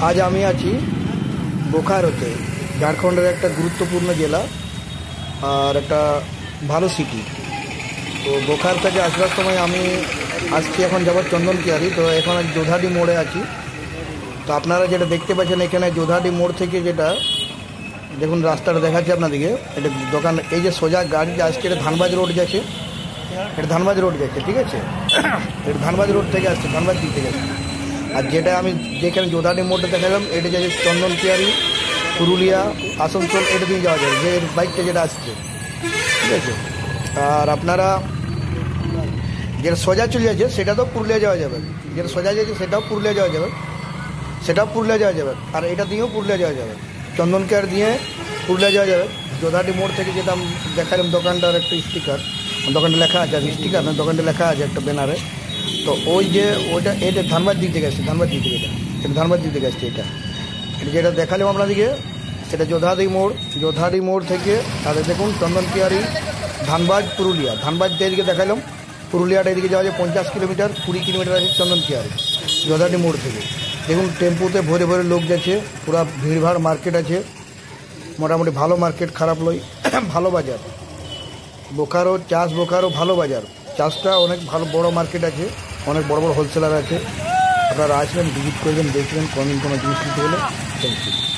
আজ আমি আছি বোকারোতে, ঝাড়খণ্ডের একটা গুরুত্বপূর্ণ জেলা আর একটা ভালো সিটি। তো বোকার থেকে আসবার সময় আমি আসছি, এখন যাবার চন্দনকিয়ারি। তো এখন যোধাডি মোড়ে আছি। তো আপনারা যেটা দেখতে পাচ্ছেন এখানে যোধাডি মোড় থেকে যেটা দেখুন রাস্তাটা দেখাচ্ছি আপনাদেরকে, এটা দোকান, এই যে সোজা গাড়ি আসছে এটা ধানবাদ রোড যাচ্ছে, এটা ধানবাদ রোড যাচ্ছে, ঠিক আছে? এটা ধানবাদ রোড থেকে আসছে, ধানবাদ দিক থেকে আসছে। আর যেটা আমি যেখানে যোধাডি মোড়টা দেখালাম এটা যাচ্ছে চন্দনকিয়ারি, পুরুলিয়া, আসানসোল, এটা দিয়ে যাওয়া যাবে যে বাইকটা যেটা আসছে, ঠিক আছে? আর আপনারা যেটা সোজা চলে যাচ্ছে সেটা তো পুরুলিয়া যাওয়া যাবে, যেটা সোজা যাচ্ছে সেটাও পুরুলিয়া যাওয়া যাবে, আর এটা দিয়েও পুরুলিয়া যাওয়া যাবে। চন্দনকিয়ার দিয়ে পুরুলিয়া যাওয়া যাবে। যোধাডি মোড় থেকে যেটা দেখালাম দোকানটার একটা স্টিকার, দোকানটা লেখা আছে, স্টিকার না, দোকানটা লেখা আছে একটা ব্যানারে। তো ওই যে ওইটা, এটা ধানবাদ দিক থেকে আসছে, ধানবাদ দিক থেকে, এটা ধানবাদ দিক থেকে আসছে। এটা যেটা দেখালাম আপনাদেরকে সেটা যোধাডি মোড় থেকে। আর দেখুন চন্দনকিয়ারি, ধানবাদ, পুরুলিয়া, ধানবাদ এদিকে দেখালাম, পুরুলিয়াটা এদিকে যাওয়া যায় 50 কিলোমিটার, 20 কিলোমিটার আছে চন্দনকিয়ারি যোধাডি মোড় থেকে। দেখুন টেম্পুতে ভরে ভরে লোক যাচ্ছে, পুরা ভিড়ভাড় মার্কেট আছে, মোটামুটি ভালো মার্কেট, খারাপ লই, ভালো বাজার। বোকারো ভালো বাজার, চাষটা অনেক ভালো, বড় মার্কেট আছে, অনেক বড় বড় হোলসেলার আছে। আপনারা আসবেন, ভিজিট করবেন, দেখবেন কোনো জিনিস নিতে হলে। Thank you.